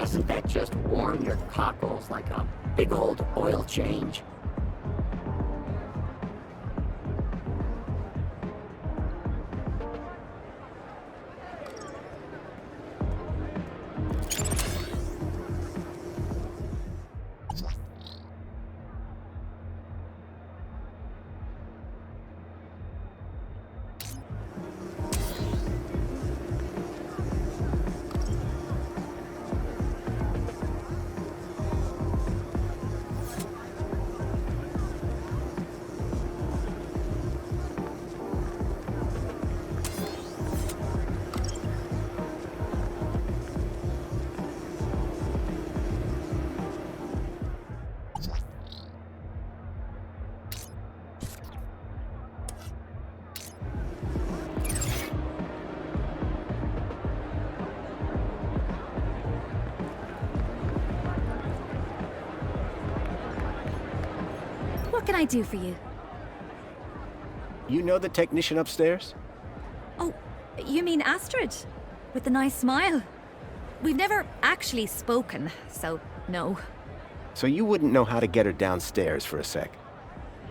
Doesn't that just warm your cockles like a big old oil change? What can I do for you? You know the technician upstairs? Oh, you mean Astrid? With the nice smile? We've never actually spoken, so no. So you wouldn't know how to get her downstairs for a sec?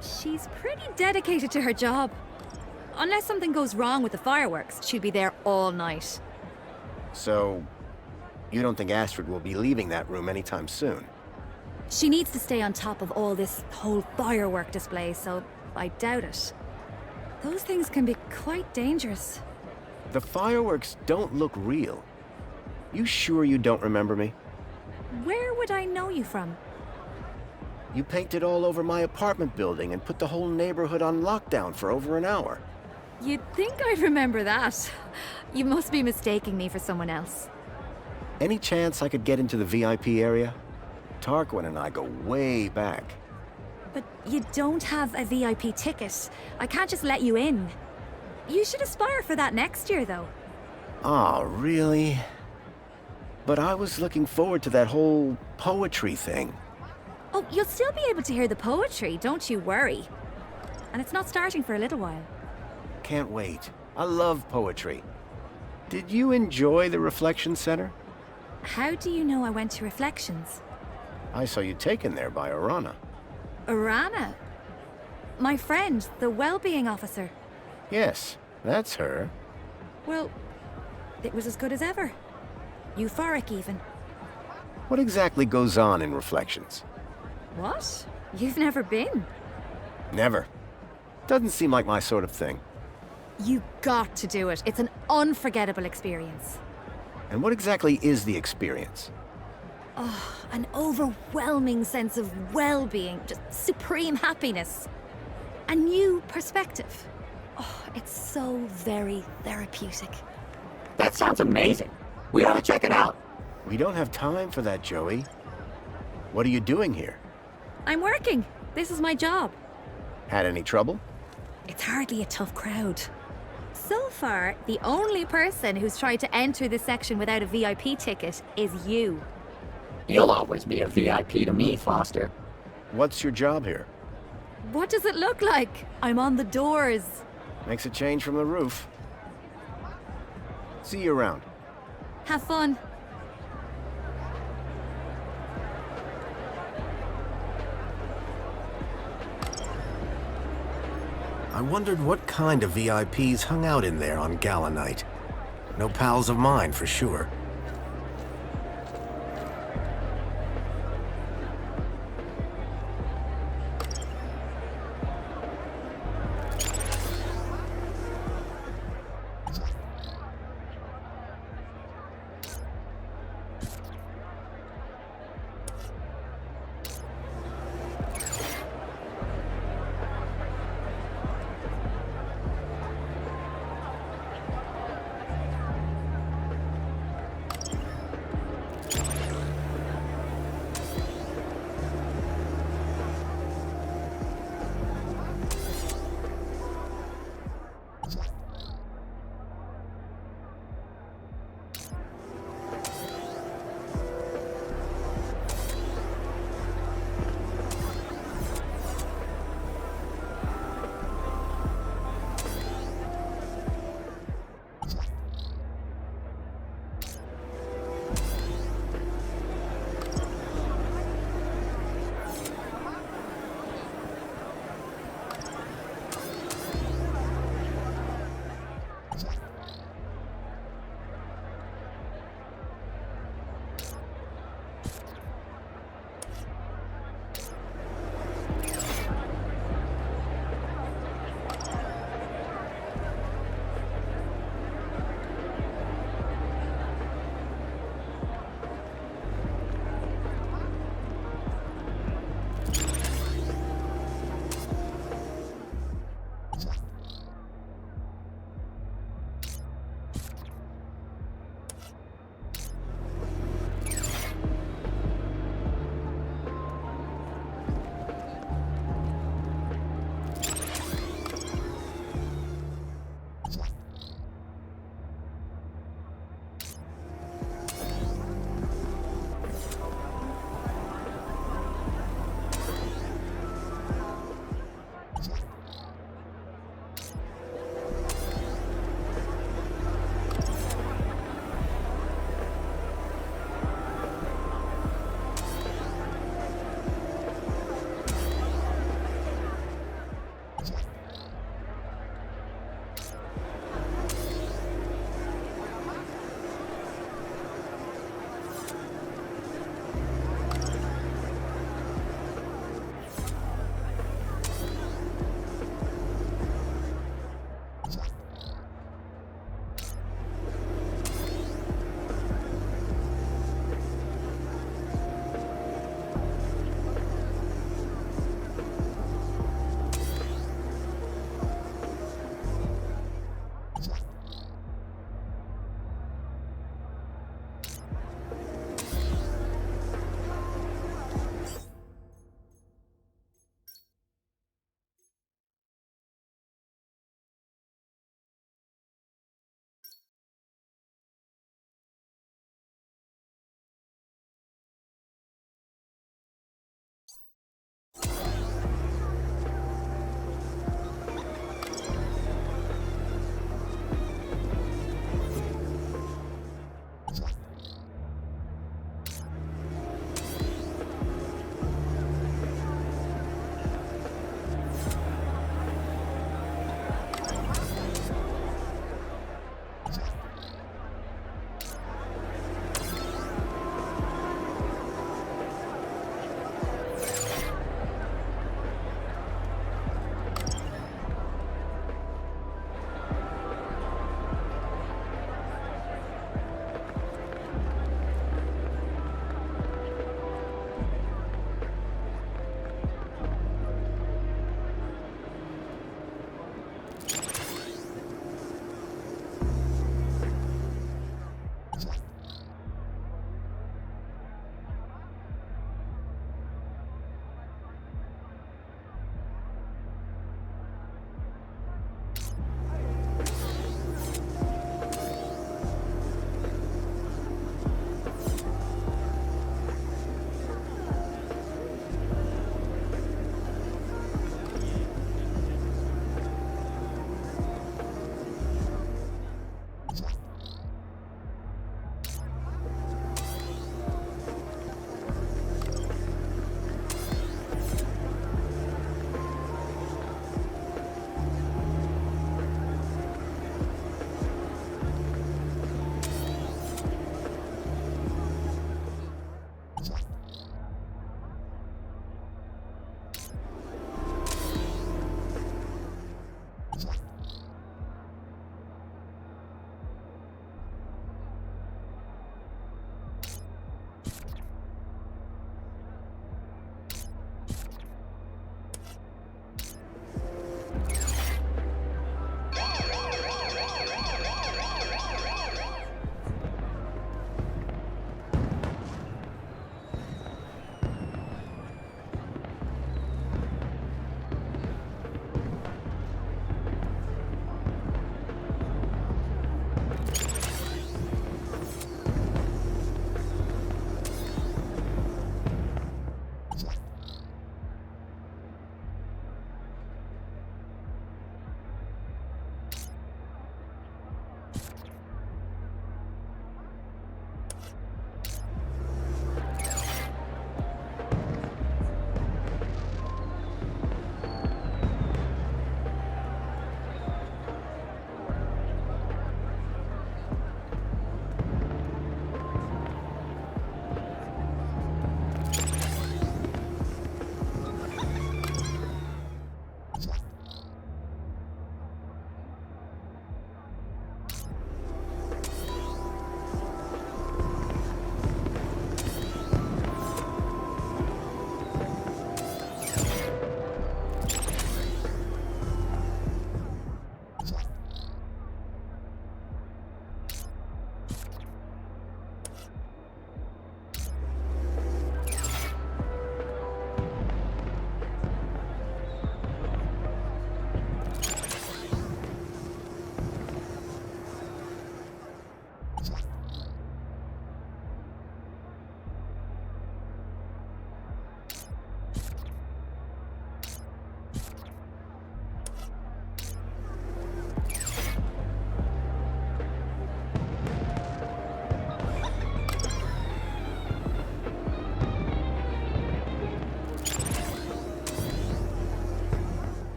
She's pretty dedicated to her job. Unless something goes wrong with the fireworks, she'd be there all night. So, you don't think Astrid will be leaving that room anytime soon? She needs to stay on top of all this whole firework display, so I doubt it. Those things can be quite dangerous. The fireworks don't look real. You sure you don't remember me? Where would I know you from? You painted all over my apartment building and put the whole neighborhood on lockdown for over an hour. You'd think I'd remember that. You must be mistaking me for someone else. Any chance I could get into the VIP area? Tarquin and I go way back. But you don't have a VIP ticket. I can't just let you in. You should aspire for that next year, though. Aw, really? But I was looking forward to that whole poetry thing. Oh, you'll still be able to hear the poetry, don't you worry. And it's not starting for a little while. Can't wait. I love poetry. Did you enjoy the Reflection Center? How do you know I went to Reflections? I saw you taken there by Arana. Arana? My friend, the well-being officer. Yes, that's her. Well, it was as good as ever. Euphoric, even. What exactly goes on in Reflections? What? You've never been? Never. Doesn't seem like my sort of thing. You got to do it. It's an unforgettable experience. And what exactly is the experience? Oh, an overwhelming sense of well-being, just supreme happiness. A new perspective. Oh, it's so very therapeutic. That sounds amazing. We ought to check it out. We don't have time for that, Joey. What are you doing here? I'm working. This is my job. Had any trouble? It's hardly a tough crowd. So far, the only person who's tried to enter this section without a VIP ticket is you. You'll always be a VIP to me, Foster. What's your job here? What does it look like? I'm on the doors. Makes a change from the roof. See you around. Have fun. I wondered what kind of VIPs hung out in there on gala night. No pals of mine, for sure.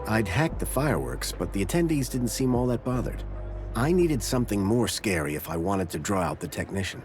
I'd hacked the fireworks, but the attendees didn't seem all that bothered. I needed something more scary if I wanted to draw out the technician.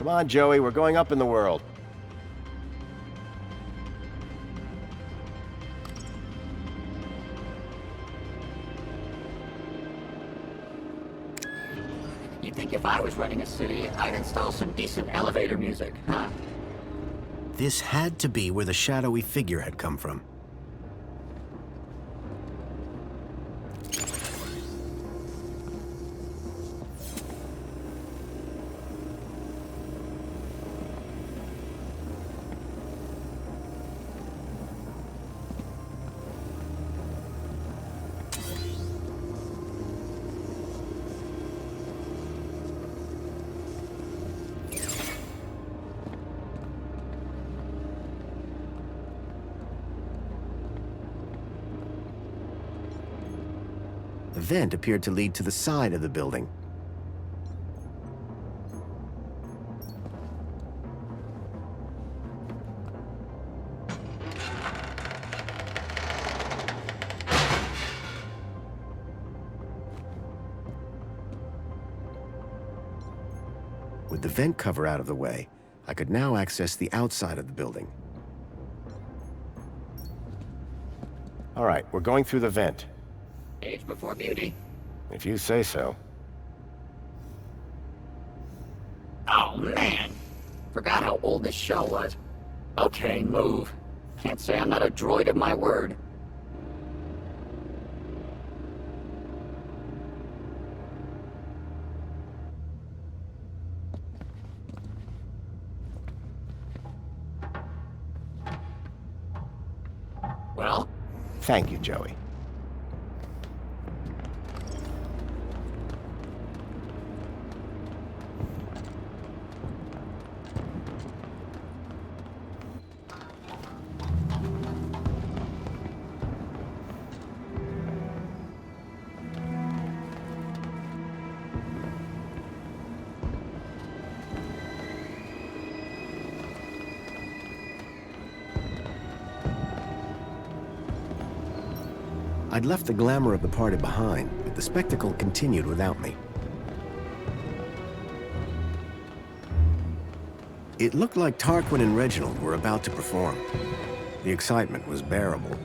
Come on, Joey, we're going up in the world. You'd think if I was running a city, I'd install some decent elevator music, huh? This had to be where the shadowy figure had come from. The vent appeared to lead to the side of the building. With the vent cover out of the way, I could now access the outside of the building. All right, we're going through the vent. Age before beauty. If you say so. Oh, man. Forgot how old this show was. Okay, move. Can't say I'm not a droid of my word. Well? Thank you, Joey. I'd left the glamour of the party behind, but the spectacle continued without me. It looked like Tarquin and Reginald were about to perform. The excitement was bearable.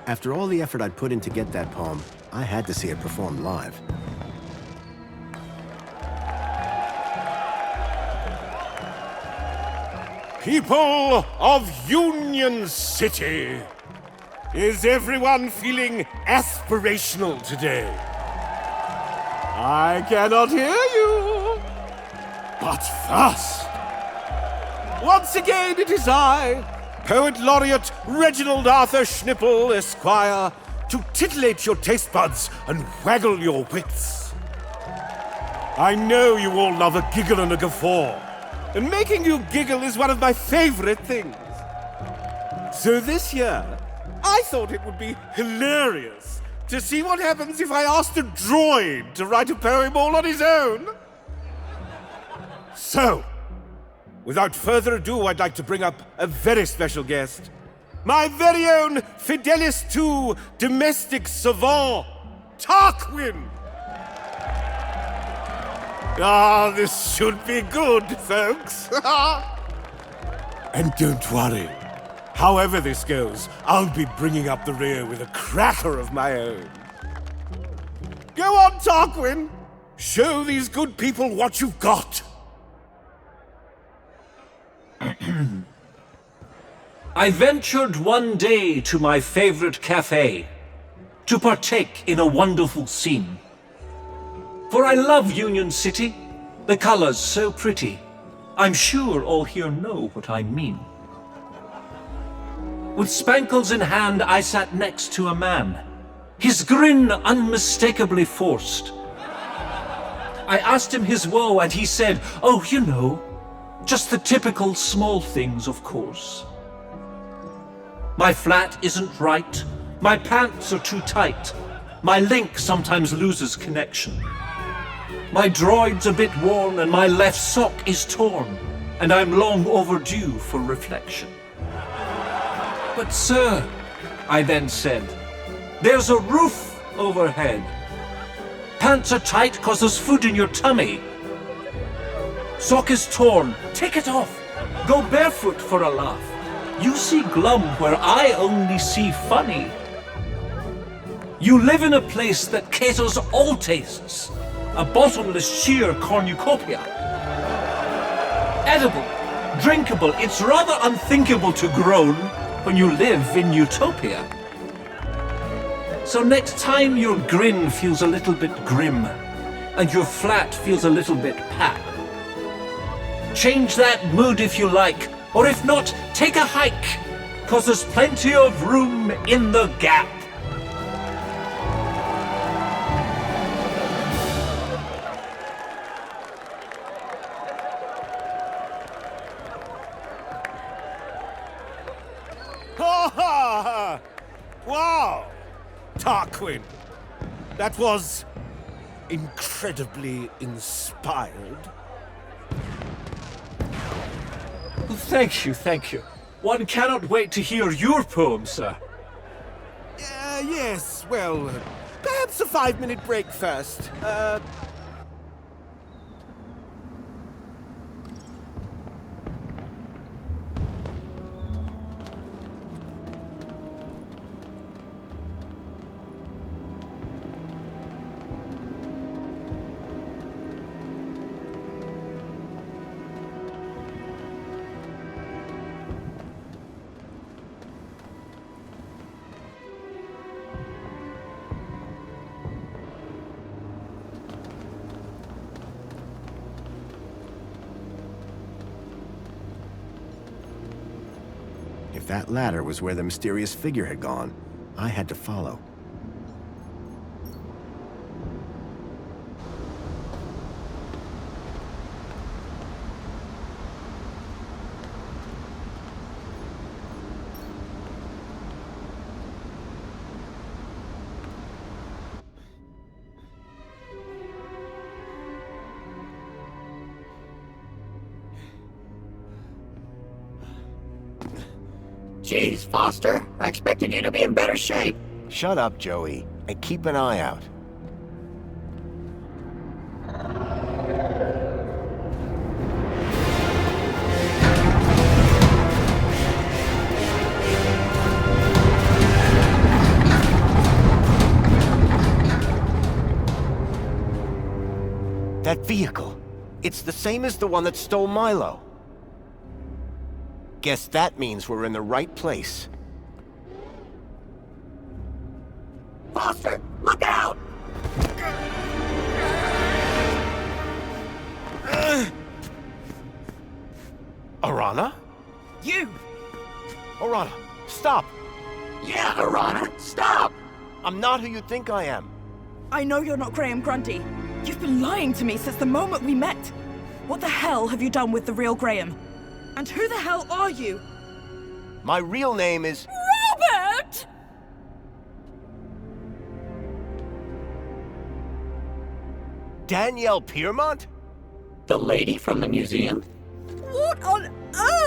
After all the effort I'd put in to get that poem, I had to see it performed live. People of Union City, is everyone feeling aspirational today? I cannot hear you. But first, once again it is I, Poet Laureate Reginald Arthur Schnipple, Esquire, to titillate your taste buds and waggle your wits. I know you all love a giggle and a guffaw, and making you giggle is one of my favorite things. So this year, I thought it would be hilarious to see what happens if I asked a droid to write a poem all on his own. So, without further ado, I'd like to bring up a very special guest. My very own Fidelis II domestic savant, Tarquin. Ah, this should be good, folks. And don't worry. However this goes, I'll be bringing up the rear with a cracker of my own. Go on, Tarquin. Show these good people what you've got. I ventured one day to my favorite cafe to partake in a wonderful scene. For I love Union City, the colors so pretty. I'm sure all here know what I mean. With spankles in hand, I sat next to a man, his grin unmistakably forced. I asked him his woe, and he said, "Oh, you know, just the typical small things, of course. My flat isn't right, my pants are too tight, my link sometimes loses connection. My droid's a bit worn, and my left sock is torn, and I'm long overdue for reflection." "But sir," I then said, "there's a roof overhead. Pants are tight 'cause there's food in your tummy. Sock is torn. Take it off. Go barefoot for a laugh. You see glum where I only see funny. You live in a place that caters all tastes. A bottomless sheer cornucopia. Edible, drinkable, it's rather unthinkable to groan when you live in utopia. So next time your grin feels a little bit grim, and your flat feels a little bit pat, change that mood if you like, or if not, take a hike, 'cause there's plenty of room in the gap. Wow! Tarquin, that was incredibly inspired. Thank you, thank you. One cannot wait to hear your poem, sir. Yes, well, perhaps a 5-minute break first. If that ladder was where the mysterious figure had gone, I had to follow. Jeez, Foster. I expected you to be in better shape. Shut up, Joey, and keep an eye out. That vehicle. It's the same as the one that stole Milo. Guess that means we're in the right place. Foster, look out! Arana? You! Arana, stop! Yeah, Arana, stop! I'm not who you think I am. I know you're not Graham Grundy. You've been lying to me since the moment we met. What the hell have you done with the real Graham? And who the hell are you? My real name is... Robert! Danielle Piermont? The lady from the museum? What on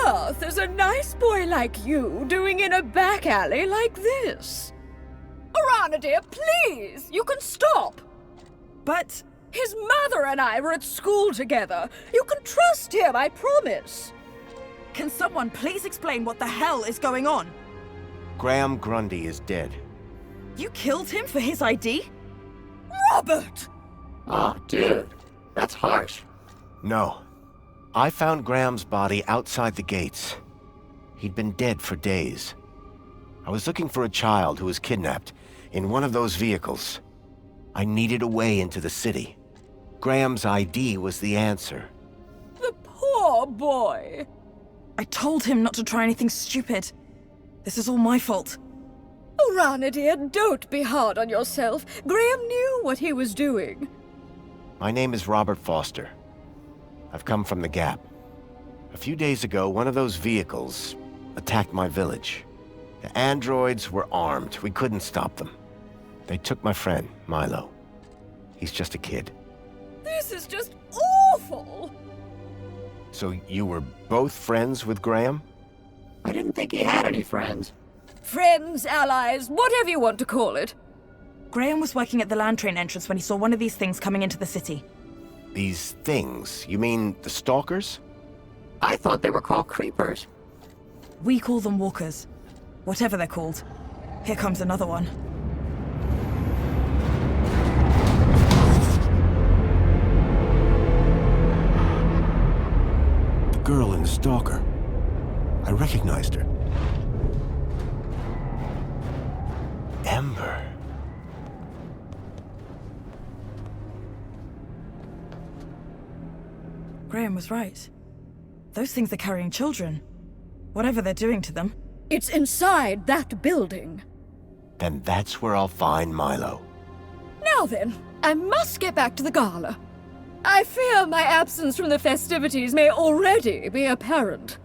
earth is a nice boy like you doing in a back alley like this? Arana, dear, please! You can stop! But... His mother and I were at school together. You can trust him, I promise. Can someone please explain what the hell is going on? Graham Grundy is dead. You killed him for his ID? Robert! Oh, dude. That's harsh. No. I found Graham's body outside the gates. He'd been dead for days. I was looking for a child who was kidnapped in one of those vehicles. I needed a way into the city. Graham's ID was the answer. The poor boy. I told him not to try anything stupid. This is all my fault. Arana, dear, don't be hard on yourself. Graham knew what he was doing. My name is Robert Foster. I've come from the Gap. A few days ago, one of those vehicles attacked my village. The androids were armed. We couldn't stop them. They took my friend, Milo. He's just a kid. This is just awful. So you were both friends with Graham? I didn't think he had any friends. Friends, allies, whatever you want to call it. Graham was working at the land train entrance when he saw one of these things coming into the city. These things, you mean the stalkers? I thought they were called creepers. We call them walkers. Whatever they're called. Here comes another one. The girl in the stalker. I recognized her. Ember. Graham was right. Those things are carrying children. Whatever they're doing to them. It's inside that building. Then that's where I'll find Milo. Now then, I must get back to the gala. I fear my absence from the festivities may already be apparent.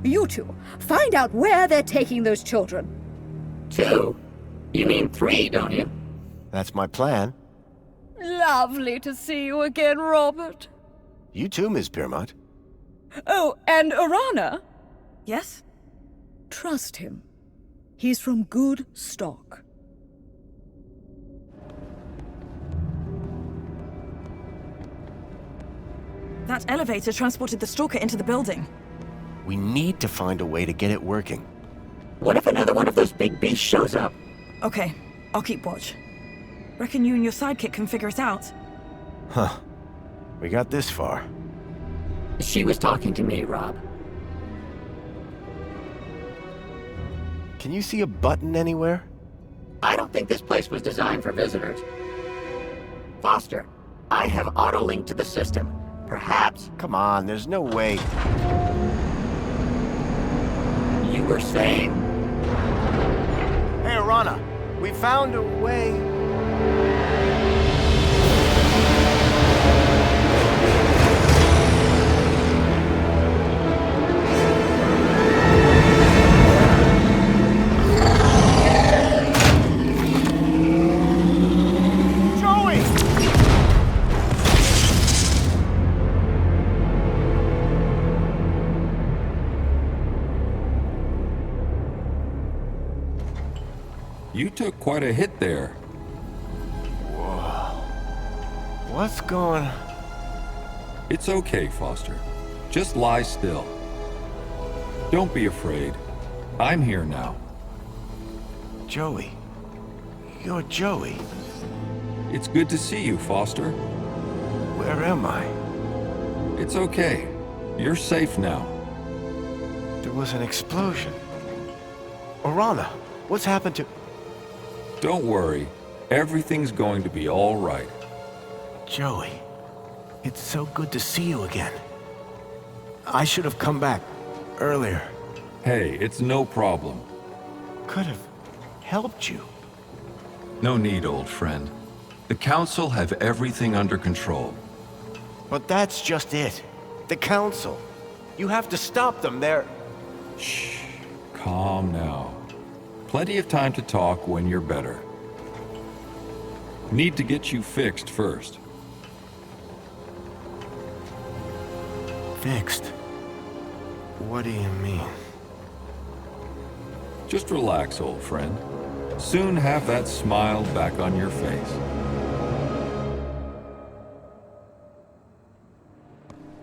You two, find out where they're taking those children. 2? You mean 3, don't you? That's my plan. Lovely to see you again, Robert. You too, Ms. Piermont. Oh, and Arana, Yes? trust him. He's from good stock. That elevator transported the stalker into the building. We need to find a way to get it working. What if another one of those big beasts shows up? Okay, I'll keep watch. Reckon you and your sidekick can figure it out? Huh. We got this far. She was talking to me, Rob. Can you see a button anywhere? I don't think this place was designed for visitors. Foster, I have auto-linked to the system. Perhaps Come on, there's no way. you were saying... Hey, Arana, we found a way. Joey! You took quite a hit there. What's going... It's okay, Foster. Just lie still. Don't be afraid. I'm here now. Joey. You're Joey. It's good to see you, Foster. Where am I? It's okay. You're safe now. There was an explosion. Arana, what's happened to... Don't worry. Everything's going to be all right. Joey, it's so good to see you again. I should have come back earlier. Hey, it's no problem. Could have helped you. No need, old friend. The Council have everything under control. But that's just it. The Council. You have to stop them. They're... Shh. Calm now. Plenty of time to talk when you're better. Need to get you fixed first. Fixed. What do you mean? Just relax, old friend. Soon have that smile back on your face.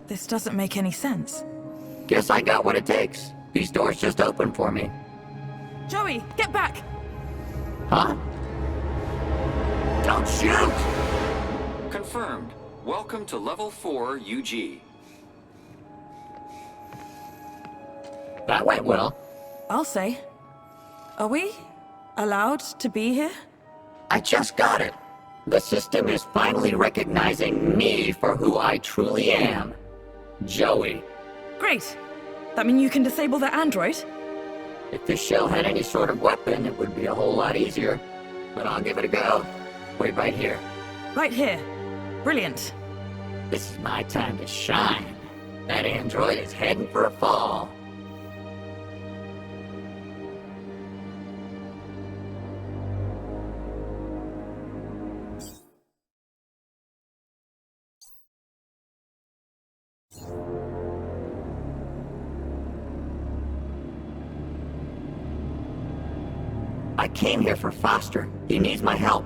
This doesn't make any sense. Guess I got what it takes. These doors just opened for me. Joey, get back! Huh? Don't shoot! Confirmed. Welcome to Level 4 UG. That went well. I'll say. Are we allowed to be here? I just got it. The system is finally recognizing me for who I truly am. Joey. Great. That mean you can disable the android? If this shell had any sort of weapon, it would be a whole lot easier. But I'll give it a go. Wait right here. Right here. Brilliant. This is my time to shine. That android is heading for a fall. I came here for Foster. He needs my help.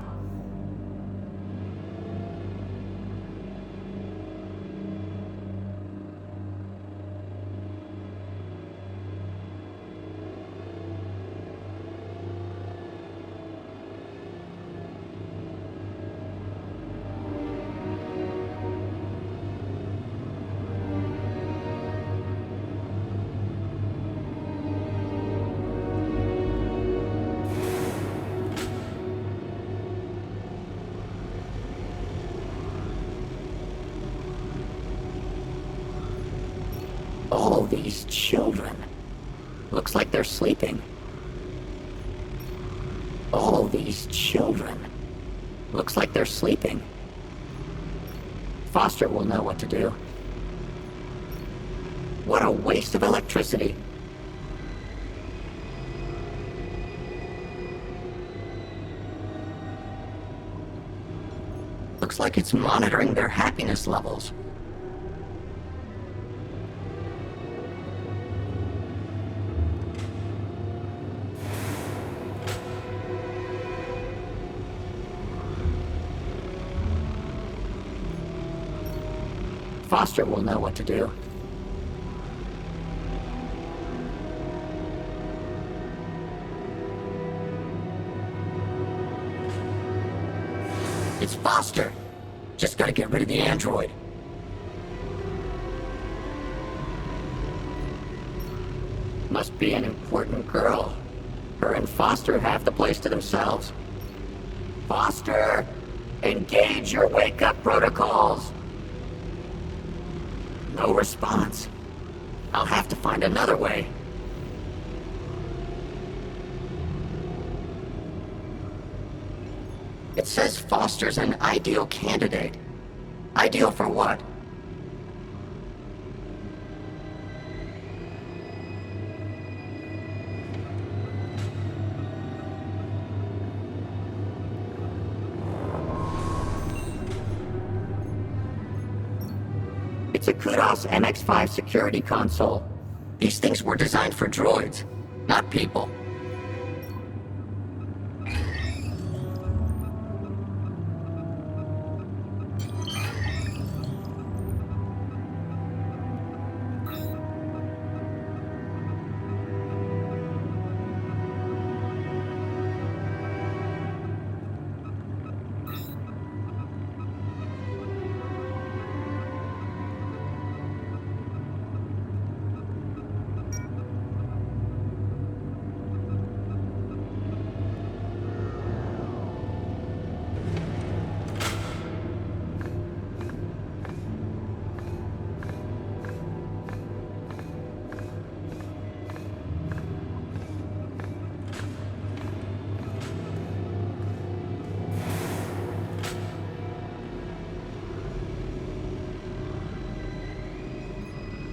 All these children. Looks like they're sleeping. All these children. Looks like they're sleeping. Foster will know what to do. What a waste of electricity. Looks like it's monitoring their happiness levels. Foster will know what to do. It's Foster! Just gotta get rid of the android. Must be an important girl. Her and Foster have the place to themselves. Foster! Engage your wake-up protocols! No response. I'll have to find another way. It says Foster's an ideal candidate. Ideal for what? It's a Kudos MX-5 security console. These things were designed for droids, not people.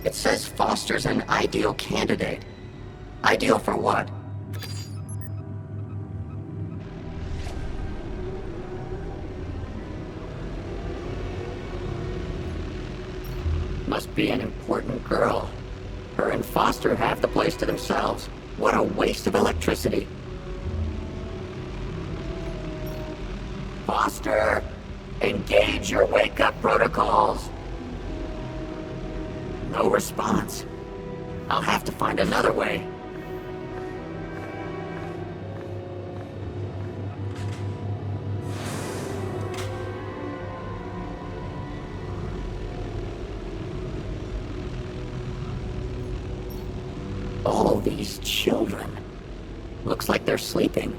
It says Foster's an ideal candidate. Ideal for what? Must be an important girl. Her and Foster have the place to themselves. What a waste of electricity. Foster! Engage your wake-up protocols! No response. I'll have to find another way. All these children. Looks like they're sleeping.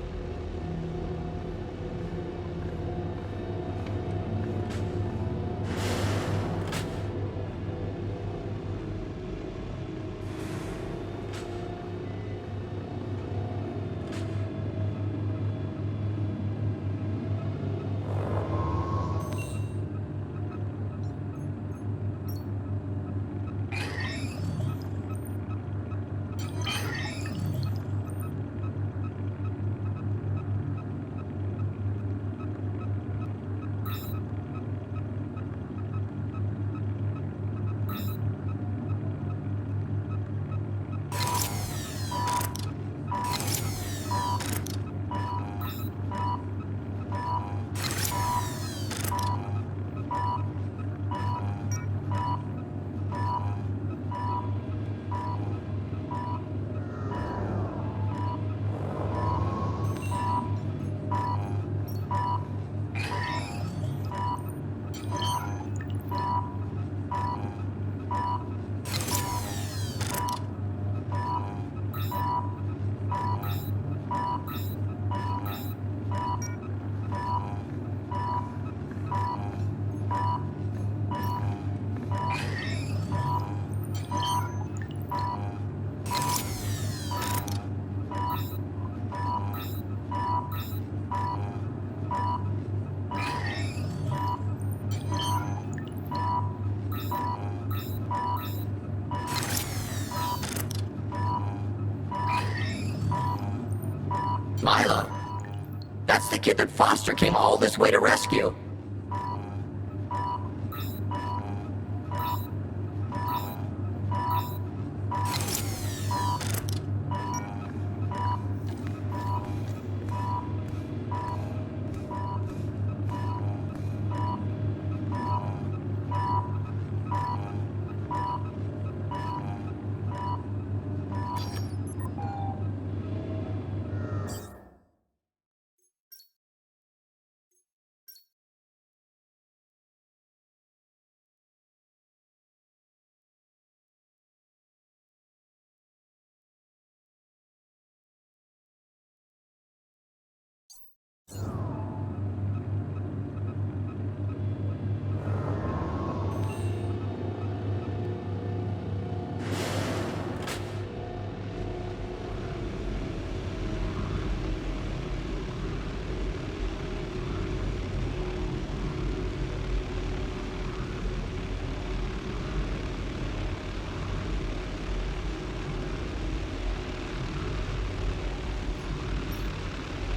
kid that Foster came all this way to rescue.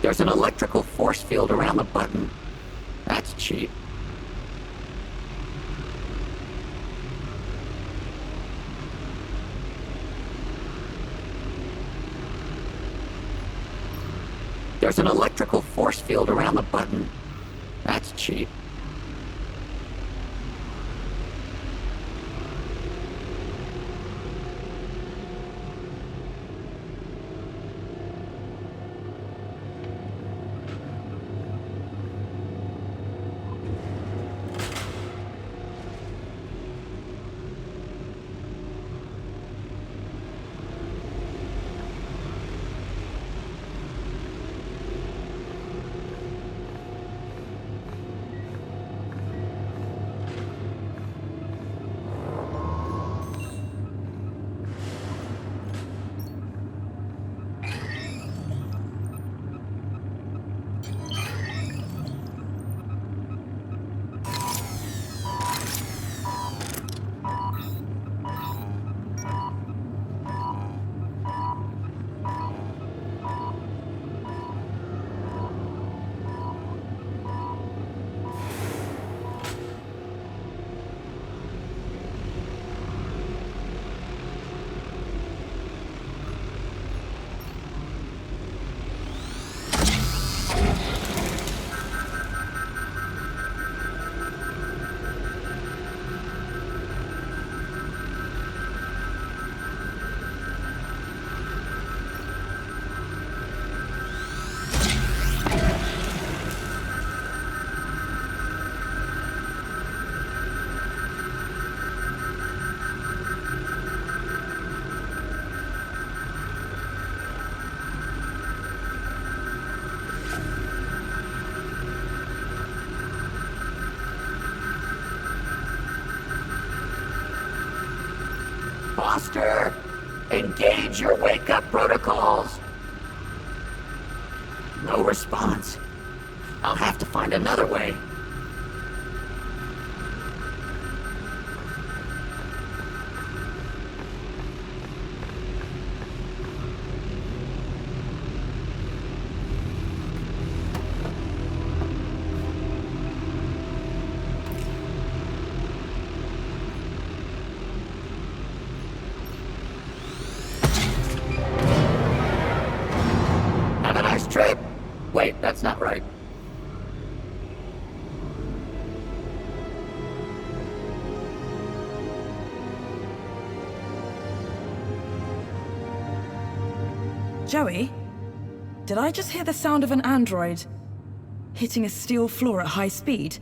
There's an electrical force field around the button. That's cheap. There's an electrical force field around the button. That's cheap. Foster, engage your wake-up protocols. No response. I'll have to find another way. Have a nice trip. Wait, that's not right. Joey? Did I just hear the sound of an android hitting a steel floor at high speed?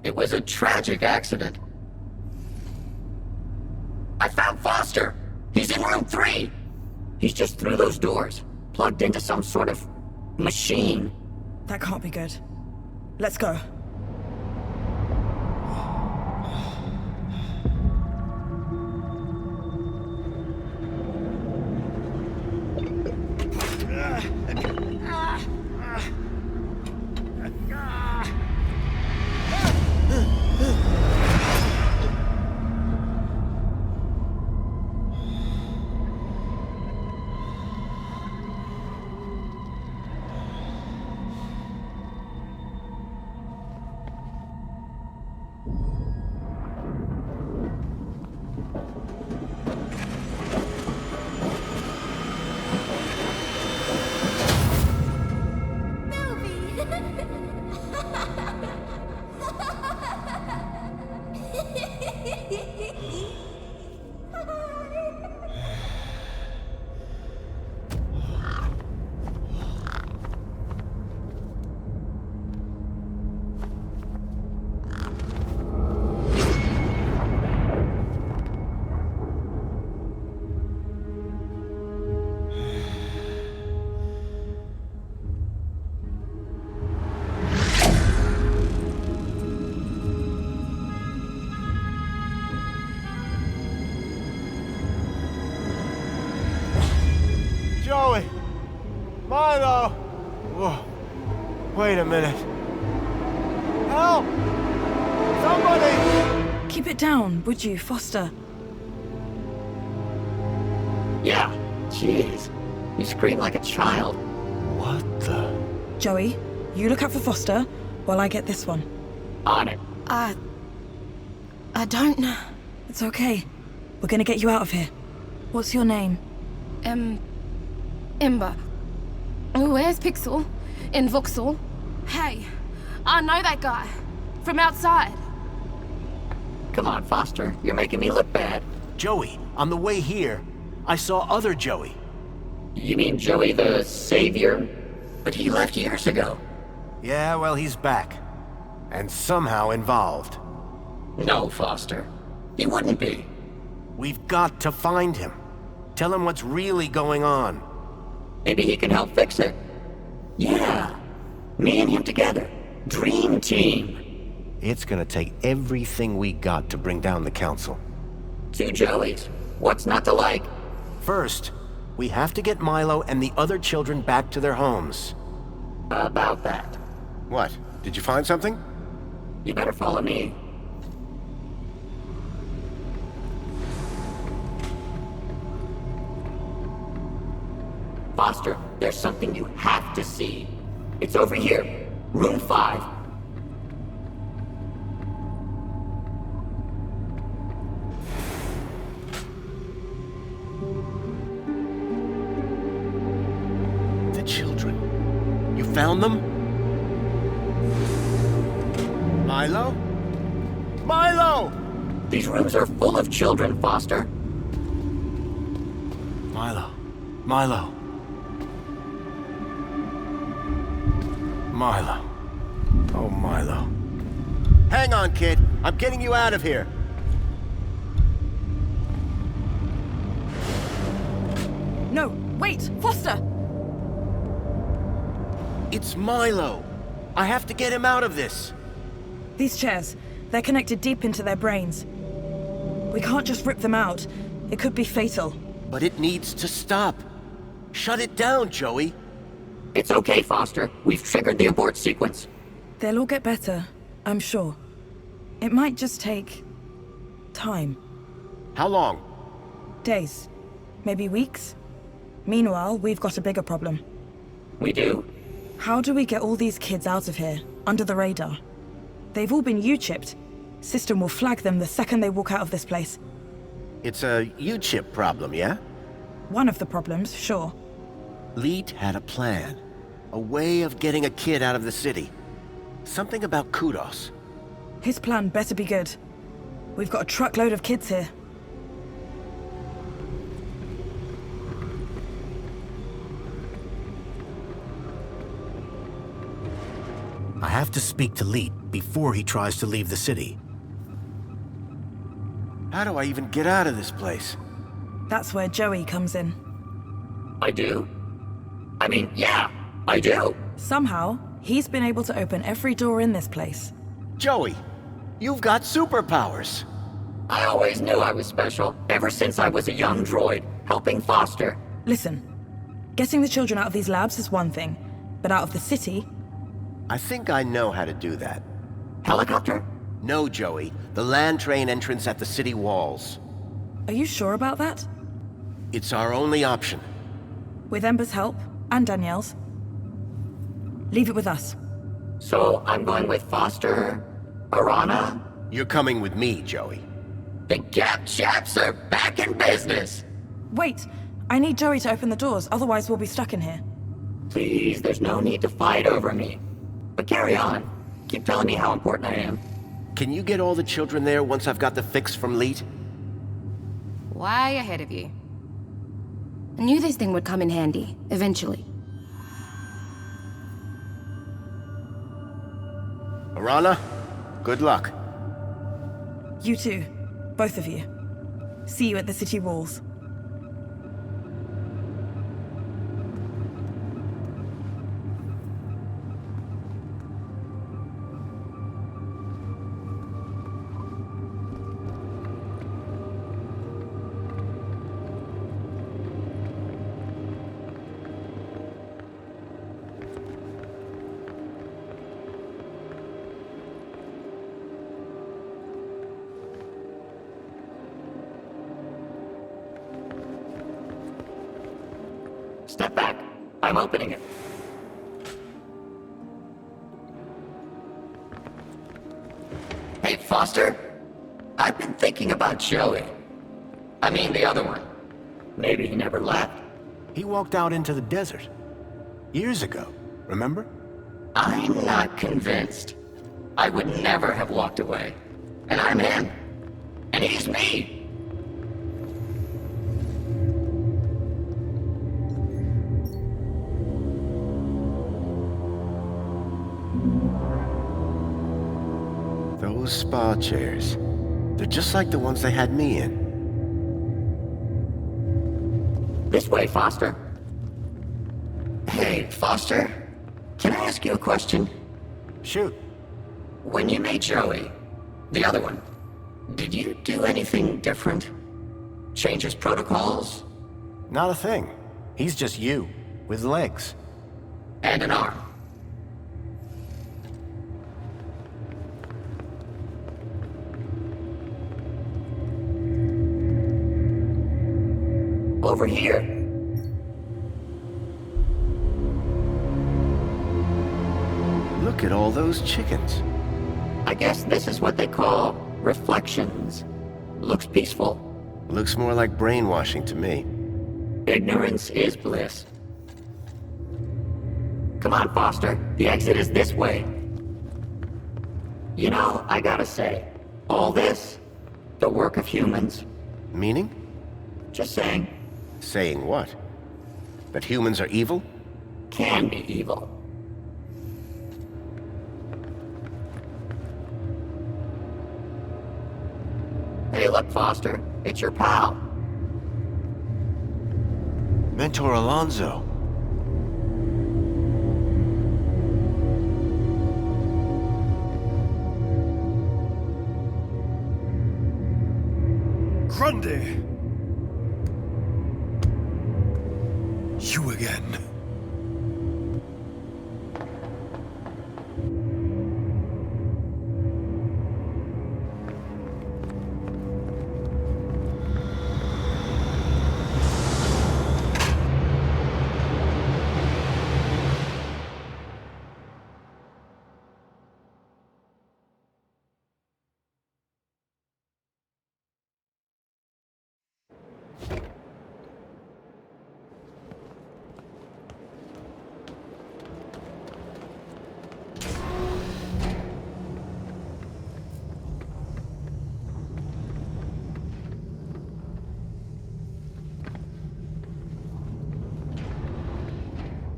It was a tragic accident. I found Foster! He's in room 3! He's just through those doors, plugged into some sort of machine. That can't be good. Let's go. Wait a minute. Help! Somebody! Keep it down, would you, Foster? Yeah, jeez. You scream like a child. What the? Joey, you look out for Foster while I get this one. On it. I don't know. It's okay. We're gonna get you out of here. What's your name? Ember. Where's Pixel? In Vauxhall? Hey, I know that guy. From outside. Come on, Foster. You're making me look bad. Joey, on the way here, I saw other Joey. You mean Joey the Savior? But he left years ago. Yeah, well, he's back. And somehow involved. No, Foster. He wouldn't be. We've got to find him. Tell him what's really going on. Maybe he can help fix it. Yeah. Me and him together. Dream team. It's gonna take everything we got to bring down the council. 2 Joeys. What's not to like? First, we have to get Milo and the other children back to their homes. About that. What? Did you find something? You better follow me. Foster, there's something you have to see. It's over here. Room 5. The children. You found them? Milo? Milo! These rooms are full of children, Foster. Milo. Milo. Milo. Oh, Milo. Hang on, kid. I'm getting you out of here. No, wait, Foster! It's Milo. I have to get him out of this. These chairs, they're connected deep into their brains. We can't just rip them out. It could be fatal. But it needs to stop. Shut it down, Joey. It's okay, Foster. We've triggered the abort sequence. They'll all get better, I'm sure. It might just take... time. How long? Days. Maybe weeks. Meanwhile, we've got a bigger problem. We do? How do we get all these kids out of here, under the radar? They've all been U-chipped. System will flag them the second they walk out of this place. It's a U-chip problem, yeah? One of the problems, sure. Leet had a plan. A way of getting a kid out of the city. Something about kudos. His plan better be good. We've got a truckload of kids here. I have to speak to Leet before he tries to leave the city. How do I even get out of this place? That's where Joey comes in. I do? I mean, yeah, I do. Somehow, he's been able to open every door in this place. Joey, you've got superpowers. I always knew I was special, ever since I was a young droid, helping Foster. Listen, getting the children out of these labs is one thing, but out of the city... I think I know how to do that. Helicopter? No, Joey. The land train entrance at the city walls. Are you sure about that? It's our only option. With Ember's help, and Danielle's. Leave it with us. So I'm going with Foster, Arana? You're coming with me, Joey. The Gap Chaps are back in business. Wait, I need Joey to open the doors, otherwise we'll be stuck in here. Please, there's no need to fight over me. But carry on. Keep telling me how important I am. Can you get all the children there once I've got the fix from Leet? Way ahead of you. I knew this thing would come in handy, eventually. Arana, good luck. You too. Both of you. See you at the city walls. Step back. I'm opening it. Hey, Foster. I've been thinking about Joey. I mean the other one. Maybe he never left. He walked out into the desert. Years ago, remember? I'm not convinced. I would never have walked away. And I'm him. And he's me. Those spa chairs. They're just like the ones they had me in. This way, Foster. Hey, Foster. Can I ask you a question? Shoot. When you made Joey, the other one, did you do anything different? Change his protocols? Not a thing. He's just you, with legs. And an arm. Over here. Look at all those chickens. I guess this is what they call reflections. Looks peaceful. Looks more like brainwashing to me. Ignorance is bliss. Come on, Foster. The exit is this way. You know, I gotta say, all this, the work of humans. Meaning? Just saying. Saying what? That humans are evil? Can be evil. Hey, look, Foster. It's your pal. Mentor Alonso. Grundy! You again.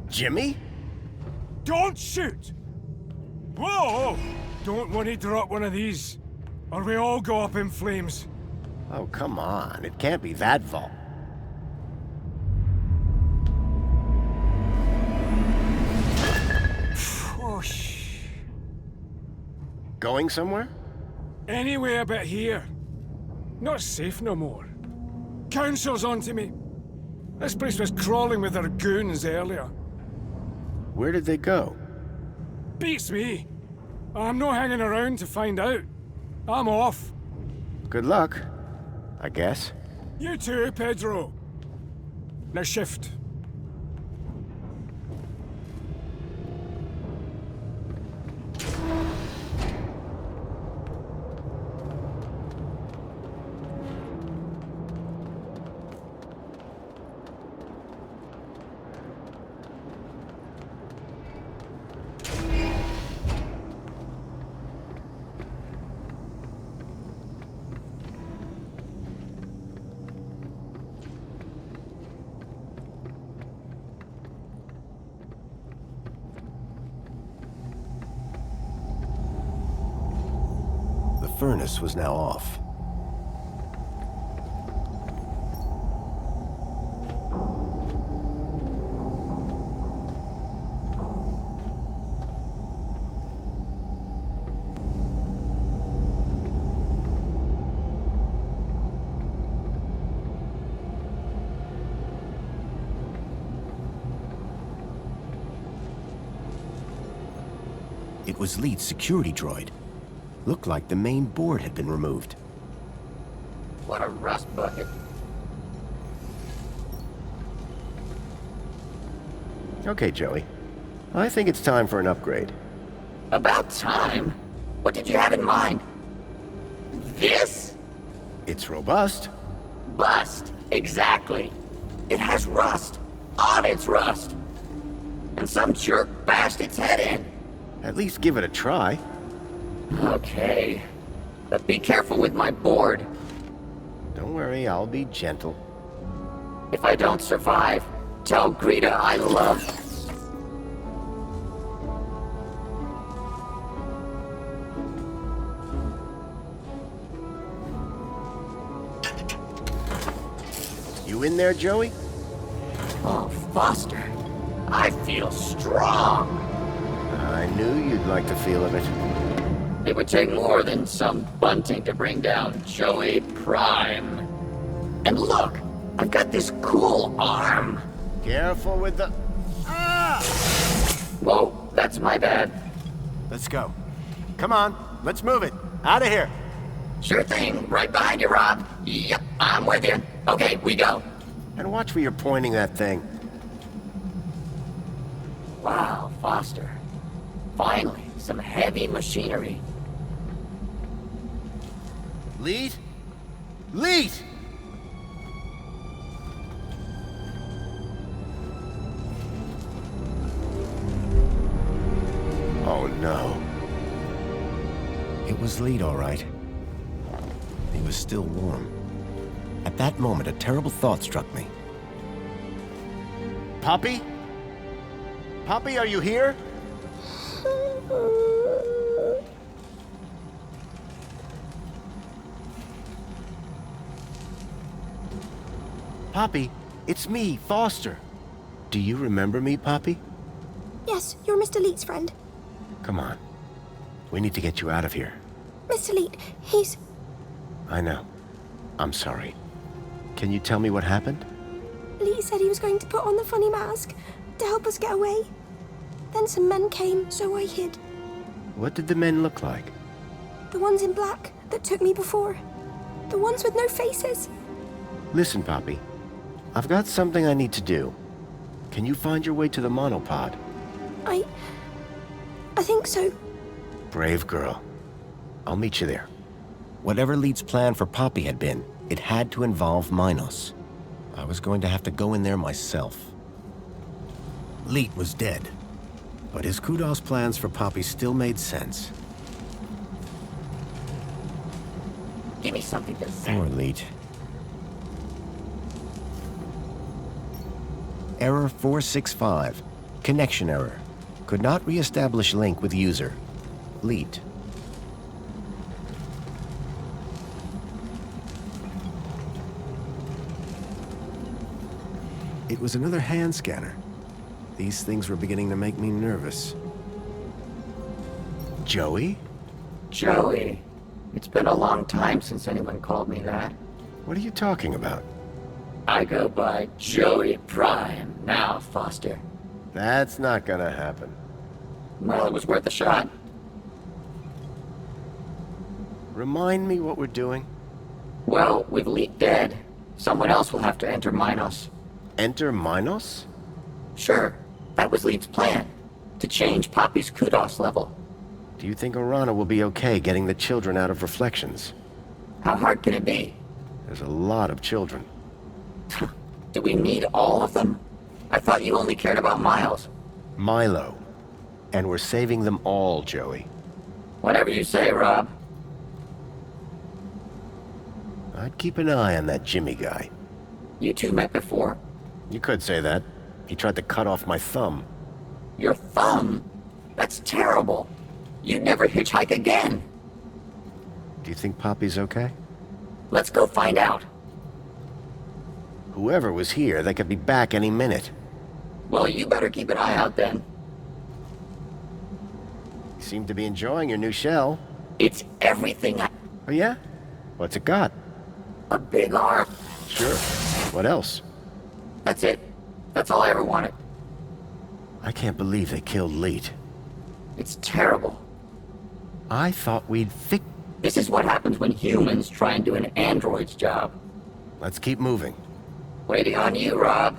Jimmy? Don't shoot! Whoa! Don't want to drop one of these, or we all go up in flames. Oh, come on. It can't be that vault. Going somewhere? Anyway, but here. Not safe no more. Council's onto me. This place was crawling with their goons earlier. Where did they go? Beats me. I'm not hanging around to find out. I'm off. Good luck, I guess. You too, Pedro. Now shift. The furnace was now off. It was Lead's security droid. Looked like the main board had been removed. What a rust bucket. Okay, Joey. I think it's time for an upgrade. About time? What did you have in mind? This? It's robust. Bust. Exactly. It has rust. On its rust. And some jerk bashed its head in. At least give it a try. Okay. But be careful with my board. Don't worry, I'll be gentle. If I don't survive, tell Greta I love... You in there, Joey? Oh, Foster. I feel strong. I knew you'd like the feel of it. It would take more than some bunting to bring down Joey Prime. And look, I've got this cool arm. Careful with the... Ah! Whoa, that's my bad. Let's go. Come on, let's move it. Out of here. Sure thing, right behind you, Rob. Yep, I'm with you. Okay, we go. And watch where you're pointing that thing. Wow, Foster. Finally, some heavy machinery. Lead? Lead! Oh no. It was Lead, all right. He was still warm. At that moment, a terrible thought struck me. Poppy? Poppy, are you here? Poppy, it's me, Foster. Do you remember me, Poppy? Yes, you're Mr. Leet's friend. Come on. We need to get you out of here. Mr. Leet, he's... I know. I'm sorry. Can you tell me what happened? Leet said he was going to put on the funny mask to help us get away. Then some men came, so I hid. What did the men look like? The ones in black that took me before. The ones with no faces. Listen, Poppy. I've got something I need to do. Can you find your way to the monopod? I think so. Brave girl. I'll meet you there. Whatever Leet's plan for Poppy had been, it had to involve Minos. I was going to have to go in there myself. Leet was dead, but his kudos plans for Poppy still made sense. Give me something to say. Poor Leet. Error 465. Connection error. Could not re-establish link with user. Leet. It was another hand scanner. These things were beginning to make me nervous. Joey? Joey. It's been a long time since anyone called me that. What are you talking about? I go by Joey Prime now, Foster. That's not gonna happen. Well, it was worth a shot. Remind me what we're doing? Well, with Leet dead, someone else will have to enter Minos. Enter Minos? Sure, that was Leet's plan. To change Poppy's kudos level. Do you think Orana will be okay getting the children out of Reflections? How hard can it be? There's a lot of children. Do we need all of them? I thought you only cared about Miles. Milo. And we're saving them all, Joey. Whatever you say, Rob. I'd keep an eye on that Jimmy guy. You two met before? You could say that. He tried to cut off my thumb. Your thumb? That's terrible. You'd never hitchhike again. Do you think Poppy's okay? Let's go find out. Whoever was here, they could be back any minute. Well, you better keep an eye out then. You seem to be enjoying your new shell. It's everything I... Oh yeah? What's it got? A big arm. Sure. What else? That's it. That's all I ever wanted. I can't believe they killed Leet. It's terrible. I thought we'd fix... This is what happens when humans try and do an android's job. Let's keep moving. Waiting on you, Rob.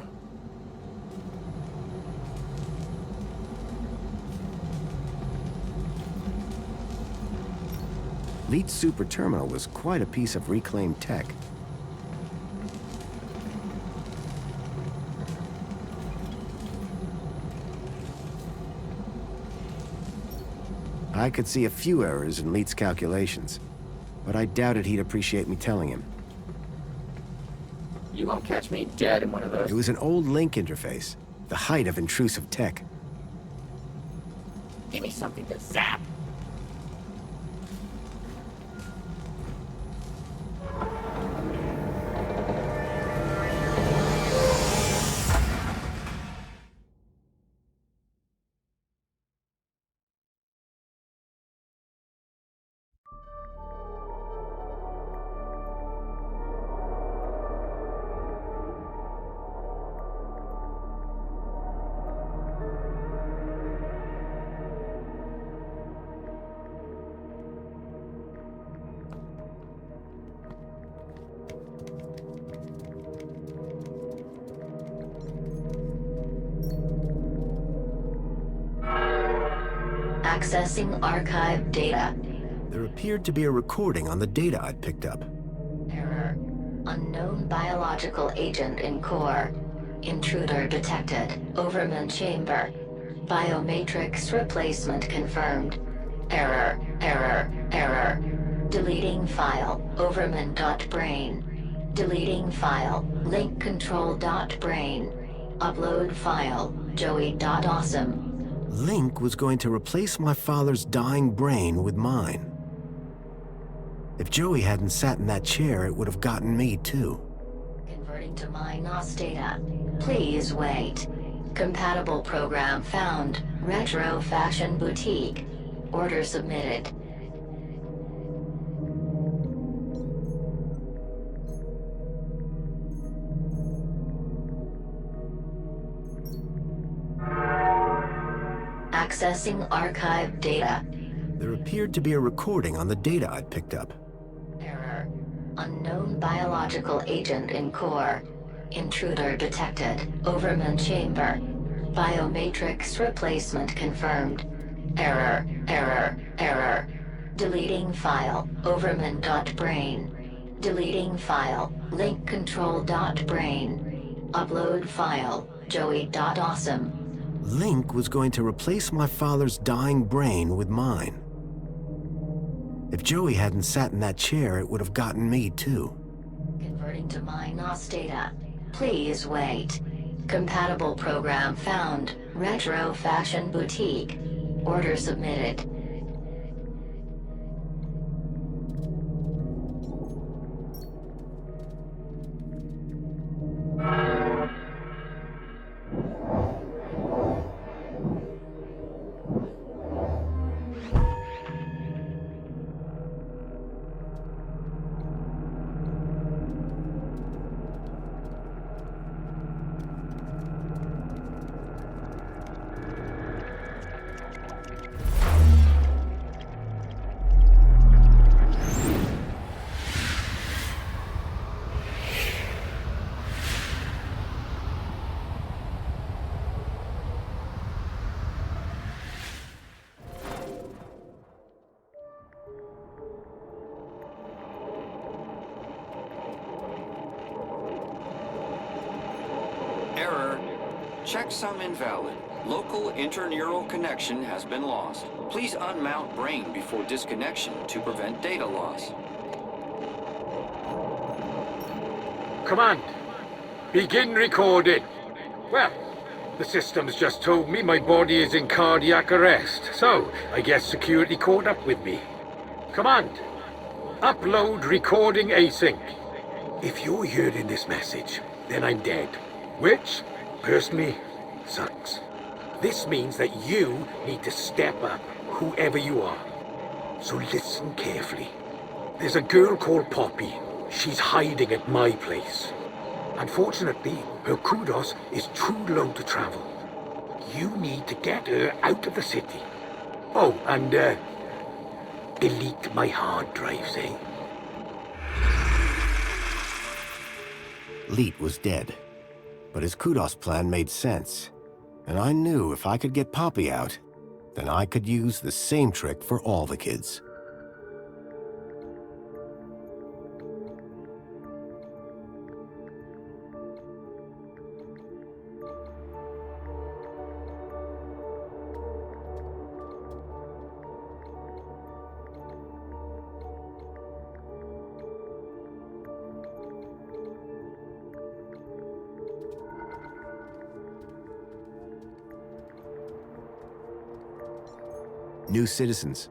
Leet's super terminal was quite a piece of reclaimed tech. I could see a few errors in Leet's calculations, but I doubted he'd appreciate me telling him. You won't catch me dead in one of those. It was an old link interface, the height of intrusive tech. Give me something to zap. Accessing archive data. There appeared to be a recording on the data I'd picked up. Error. Unknown biological agent in core. Intruder detected. Overman chamber. Biomatrix replacement confirmed. Error. Error. Error. Deleting file. Overman.brain. Deleting file. Link control.brain. Upload file. Joey.awesome. Link was going to replace my father's dying brain with mine. If Joey hadn't sat in that chair, it would have gotten me too. Converting to my NOS data. Please wait. Compatible program found. Retro Fashion Boutique. Order submitted. Accessing archive data. There appeared to be a recording on the data I'd picked up. Error. Unknown biological agent in core. Intruder detected. Overman chamber. Biomatrix replacement confirmed. Error. Error. Error. Deleting file. Overman.brain. Deleting file. Link control.brain. Upload file. Joey.awesome. Link was going to replace my father's dying brain with mine. If Joey hadn't sat in that chair, it would have gotten me too. Converting to my NOS data. Please wait. Compatible program found. Retro Fashion Boutique. Order submitted. Error. Checksum invalid. Local interneural connection has been lost. Please unmount brain before disconnection to prevent data loss. Command, begin recording. Well, the system's just told me my body is in cardiac arrest, so I guess security caught up with me. Command, upload recording async. If you're hearing this message, then I'm dead, which, personally, sucks. This means that you need to step up, whoever you are. So listen carefully. There's a girl called Poppy. She's hiding at my place. Unfortunately, her kudos is too low to travel. You need to get her out of the city. Oh, and delete my hard drives, eh? Leet was dead, but his kudos plan made sense. And I knew if I could get Poppy out, then I could use the same trick for all the kids. New citizens.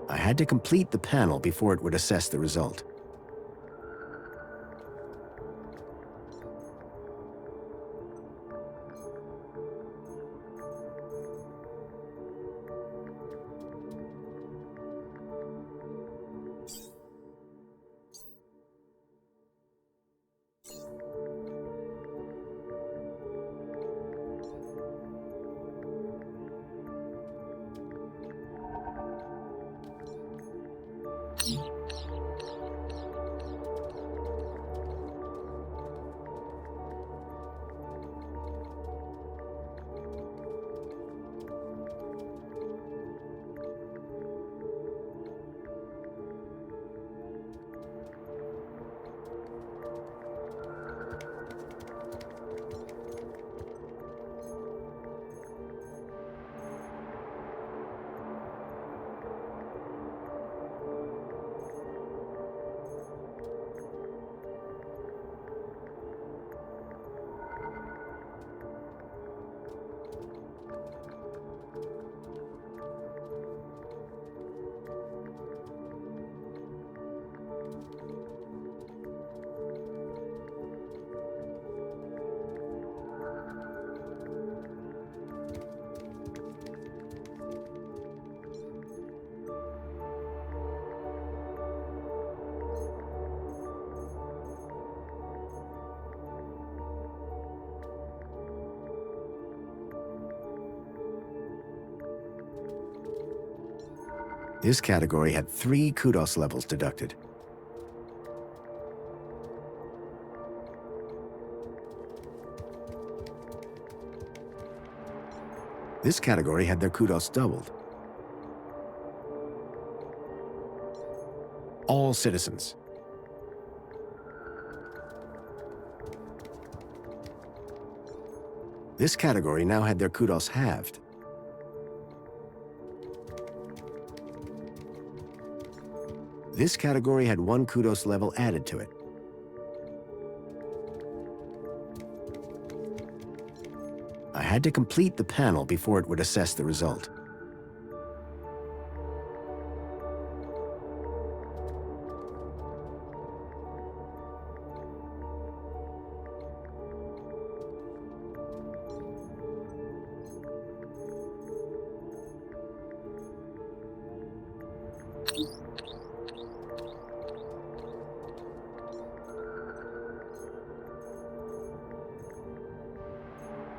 I had to complete the panel before it would assess the result. This category had 3 kudos levels deducted. This category had their kudos doubled. All citizens. This category now had their kudos halved. This category had 1 kudos level added to it. I had to complete the panel before it would assess the result.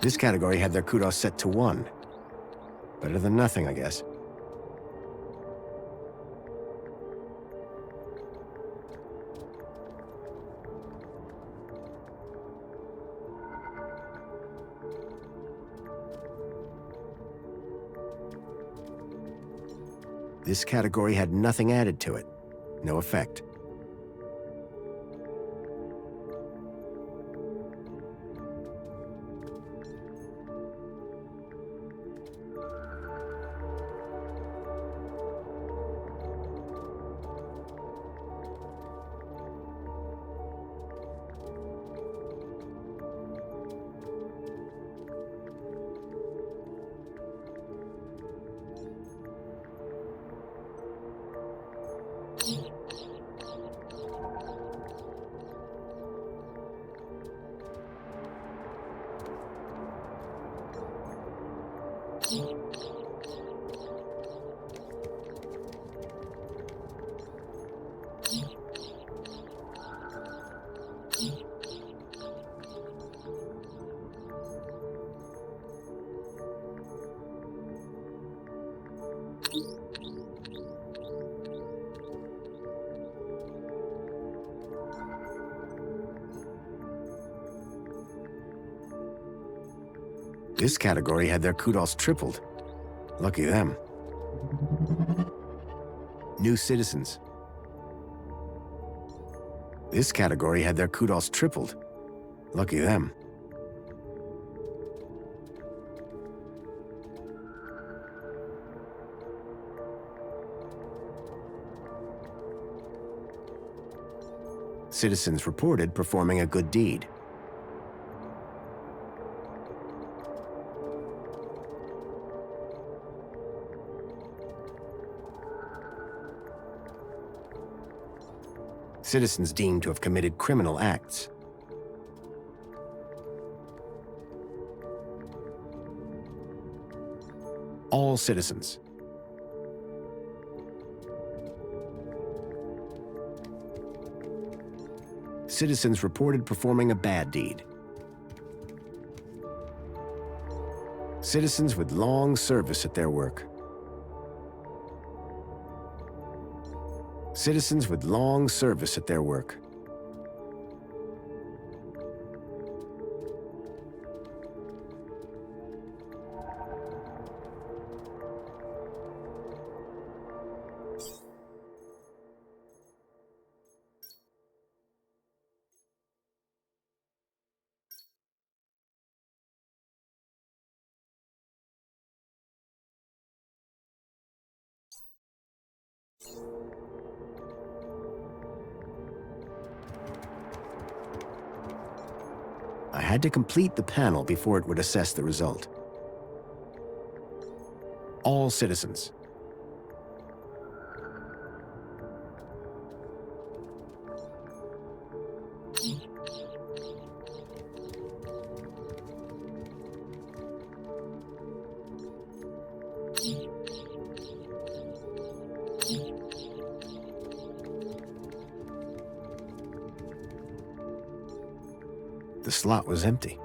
This category had their kudos set to 1. Better than nothing, I guess. This category had nothing added to it. No effect. This category had their kudos tripled. Lucky them. New citizens. This category had their kudos tripled. Lucky them. Citizens reported performing a good deed. Citizens deemed to have committed criminal acts. All citizens. Citizens reported performing a bad deed. Citizens with long service at their work. Citizens with long service at their work. I had to complete the panel before it would assess the result. All citizens. The slot was empty.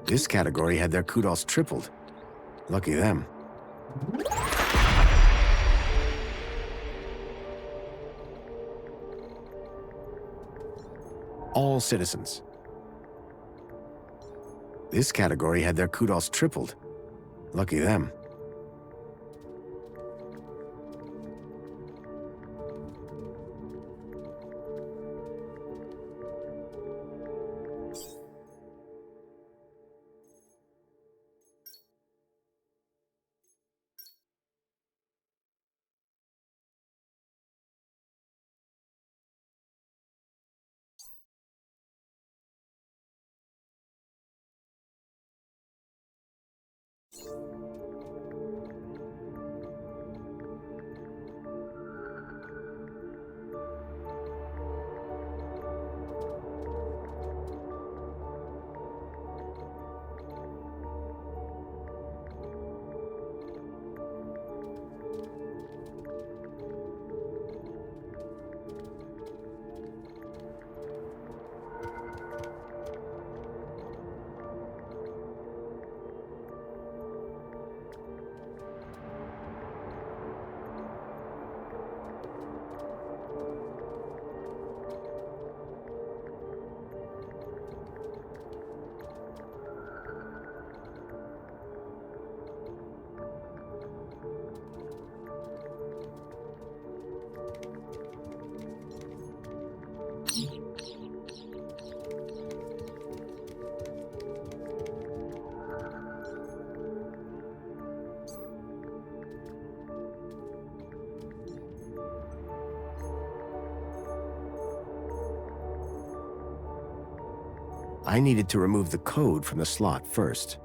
This category had their kudos tripled. Lucky them. All citizens. This category had their kudos tripled. Lucky them. I needed to remove the code from the slot first.